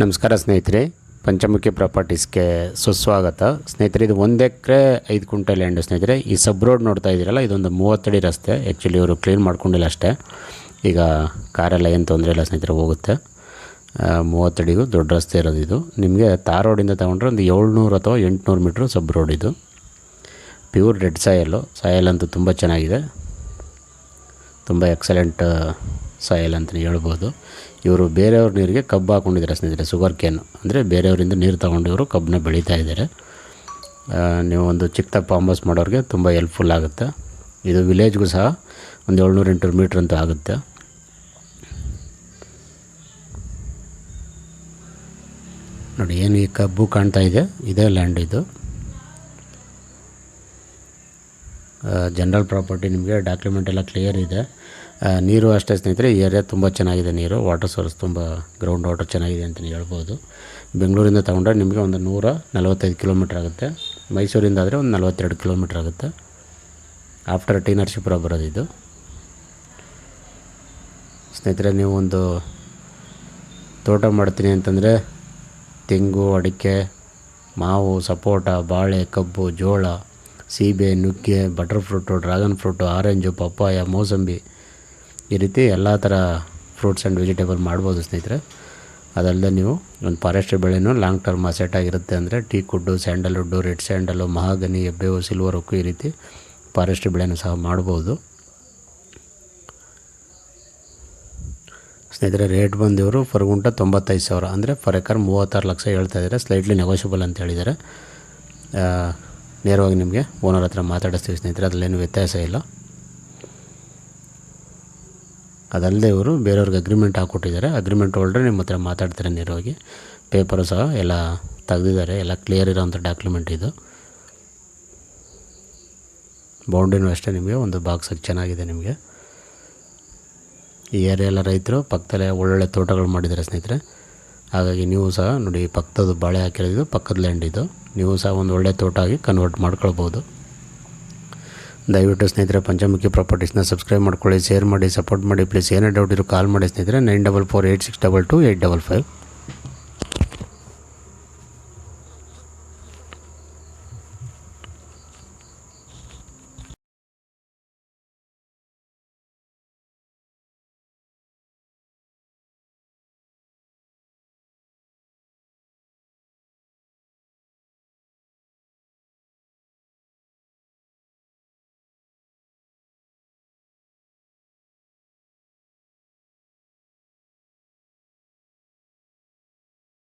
ನಮಸ್ಕಾರ ಸ್ನೇಹಿತರೆ, ಪಂಚಮುಖಿ ಪ್ರಾಪರ್ಟೀಸ್ಗೆ ಸುಸ್ವಾಗತ. ಸ್ನೇಹಿತರೆ, ಇದು 1 ಎಕರೆ 5 ಗುಂಟೆ ಲ್ಯಾಂಡ್ ಸ್ನೇಹಿತರೆ. ಈ ಸಬ್ ರೋಡ್ ನೋಡ್ತಾ ಇದ್ದೀರಲ್ಲ, ಇದೊಂದು 30 ಅಡಿ ರಸ್ತೆ. ಆ್ಯಕ್ಚುಲಿ ಇವರು ಕ್ಲೀನ್ ಮಾಡ್ಕೊಂಡಿಲ್ಲ ಅಷ್ಟೇ. ಈಗ ಕಾರೆಲ್ಲ ಏನು ತೊಂದರೆ ಇಲ್ಲ ಸ್ನೇಹಿತರೆ, ಹೋಗುತ್ತೆ. 30 ಅಡಿಗೂ ದೊಡ್ಡ ರಸ್ತೆ ಇರೋದು ಇದು. ನಿಮಗೆ ತಾರ್ ರೋಡಿಂದ ತೊಗೊಂಡ್ರೆ ಒಂದು 700 ಅಥವಾ 800 ಮೀಟ್ರ್ ಸಬ್ ರೋಡ್ ಇದು. ಪ್ಯೂರ್ ರೆಡ್ ಸಾಯಲ್ ಅಂತೂ ತುಂಬ ಚೆನ್ನಾಗಿದೆ, ತುಂಬ ಎಕ್ಸಲೆಂಟ್ ಸಾಯಲ್ ಅಂತಲೇ ಹೇಳ್ಬೋದು. ಇವರು ಬೇರೆಯವ್ರ ನೀರಿಗೆ ಕಬ್ಬು ಹಾಕ್ಕೊಂಡಿದ್ದಾರೆ ಸ್ನೇಹಿತರೆ. ಶುಗರ್ ಕೇನ್ ಅಂದರೆ ಬೇರೆಯವರಿಂದ ನೀರು ತೊಗೊಂಡು ಇವರು ಕಬ್ಬನ್ನ ಬೆಳೀತಾ ಇದ್ದಾರೆ. ನೀವು ಒಂದು ಚಿಕ್ಕ ಫಾರ್ಮ್ ಹೌಸ್ ಮಾಡೋರಿಗೆ ತುಂಬ ಹೆಲ್ಪ್ಫುಲ್ ಆಗುತ್ತೆ. ಇದು ವಿಲೇಜ್ಗೂ ಸಹ ಒಂದು 700-800 ಮೀಟ್ರ್ ಅಂತೂ ಆಗುತ್ತೆ. ನೋಡಿ, ಏನು ಈ ಕಬ್ಬು ಕಾಣ್ತಾ ಇದೆ, ಇದೇ ಲ್ಯಾಂಡ್ ಇದು. ಜನರಲ್ ಪ್ರಾಪರ್ಟಿ, ನಿಮಗೆ ಡಾಕ್ಯುಮೆಂಟ್ ಎಲ್ಲ ಕ್ಲಿಯರ್ ಇದೆ. ನೀರು ಅಷ್ಟೇ ಸ್ನೇಹಿತರೆ, ಈ ಏರಿಯಾ ತುಂಬ ಚೆನ್ನಾಗಿದೆ. ನೀರು ವಾಟರ್ ಸೋರ್ಸ್ ತುಂಬ ಗ್ರೌಂಡ್ ವಾಟರ್ ಚೆನ್ನಾಗಿದೆ ಅಂತಲೇ ಹೇಳ್ಬೋದು. ಬೆಂಗಳೂರಿಂದ ತೊಗೊಂಡ್ರೆ ನಿಮಗೆ ಒಂದು 145 ಕಿಲೋಮೀಟ್ರ್ ಆಗುತ್ತೆ. ಮೈಸೂರಿಂದ ಆದರೆ ಒಂದು 42 ಕಿಲೋಮೀಟ್ರ್ ಆಗುತ್ತೆ. ಆಫ್ಟರ್ ಟಿ ನರಸೀಪುರ ಬರೋದು ಇದು. ಸ್ನೇಹಿತರೆ, ನೀವು ಒಂದು ತೋಟ ಮಾಡ್ತೀನಿ ಅಂತಂದರೆ ತೆಂಗು, ಅಡಿಕೆ, ಮಾವು, ಸಪೋಟ, ಬಾಳೆ, ಕಬ್ಬು, ಜೋಳ, ಸೀಬೆ, ನುಗ್ಗೆ, butter fruit, dragon fruit, orange, papaya, ಮೋಸಂಬಿ, ಈ ರೀತಿ ಎಲ್ಲ ಥರ ಫ್ರೂಟ್ಸ್ ಆ್ಯಂಡ್ ವೆಜಿಟೇಬಲ್ ಮಾಡ್ಬೋದು ಸ್ನೇಹಿತರೆ. ಅದಲ್ಲದೆ ನೀವು ಒಂದು ಫಾರೆಸ್ಟ್ರಿ ಬೆಳೆನೂ ಲಾಂಗ್ ಟರ್ಮ್ ಅಸೆಟ್ ಆಗಿರುತ್ತೆ. ಅಂದರೆ teak wood, sandalwood, red sandal, mahogany, ಎಬ್ಬೇವು, ಸಿಲ್ವರ್ ಉಕ್ಕು, ಈ ರೀತಿ ಫಾರೆಸ್ಟ್ರಿ ಬೆಳೆನೂ ಸಹ ಮಾಡ್ಬೋದು ಸ್ನೇಹಿತರೆ. ರೇಟ್ ಬಂದು ಇವರು ಫರ್ ಗುಂಟ 95,000, ಅಂದರೆ ಫರ್ ಎಕರ್ 36 ಲಕ್ಷ ಹೇಳ್ತಾ ಇದ್ದಾರೆ. ಸ್ಲೈಟ್ಲಿ ನೆಗೋಷಿಯಬಲ್ ಅಂತ ಹೇಳಿದ್ದಾರೆ. ನೇರವಾಗಿ ನಿಮಗೆ ಓನರ್ ಹತ್ರ ಮಾತಾಡಿಸ್ತೀವಿ ಸ್ನೇಹಿತರೆ, ಅದರಲ್ಲೇನು ವ್ಯತ್ಯಾಸ ಇಲ್ಲ. ಅದಲ್ಲದೆ ಇವರು ಬೇರೆಯವ್ರಿಗೆ ಅಗ್ರಿಮೆಂಟ್ ಹಾಕ್ಕೊಟ್ಟಿದ್ದಾರೆ. ಅಗ್ರಿಮೆಂಟ್ ಹೋಲ್ಡ್ರೆ ನಿಮ್ಮ ಹತ್ರ ಮಾತಾಡ್ತಾರೆ ನೇರವಾಗಿ. ಪೇಪರು ಸಹ ಎಲ್ಲ ತೆಗೆದಿದ್ದಾರೆ, ಎಲ್ಲ ಕ್ಲಿಯರ್ ಇರೋವಂಥ ಡಾಕ್ಯುಮೆಂಟ್ ಇದು. ಬೌಂಡ್ರಿನೂ ಅಷ್ಟೇ ನಿಮಗೆ ಒಂದು ಬಾಕ್ಸಾಗಿ ಚೆನ್ನಾಗಿದೆ. ನಿಮಗೆ ಈ ಏರಿಯಾ ಎಲ್ಲ ರೈತರು ಪಕ್ಕದಲ್ಲೇ ಒಳ್ಳೊಳ್ಳೆ ತೋಟಗಳು ಮಾಡಿದ್ದಾರೆ ಸ್ನೇಹಿತರೆ. ಹಾಗಾಗಿ ನೀವು ಸಹ ನೋಡಿ, ಪಕ್ಕದ ಬಾಳೆ ಹಾಕಿರೋದು ಪಕ್ಕದ ಲ್ಯಾಂಡ್ ಇದು. ನೀವು ಸಹ ಒಂದು ಒಳ್ಳೆ ತೋಟ ಆಗಿ ಕನ್ವರ್ಟ್ ಮಾಡ್ಕೊಳ್ಬೋದು. ದಯವಿಟ್ಟು ಸ್ನೇಹಿತರೆ, ಪಂಚಮುಖಿ ಪ್ರಾಪರ್ಟೀಸ್ನ ಸಬ್ಸ್ಕ್ರೈಬ್ ಮಾಡ್ಕೊಳ್ಳಿ, ಶೇರ್ ಮಾಡಿ, ಸಪೋರ್ಟ್ ಮಾಡಿ ಪ್ಲೀಸ್. ಏನೇ ಡೌಟ್ ಇರೋ ಕಾಲ್ ಮಾಡಿ ಸ್ನೇಹಿತರೆ. 9448622855.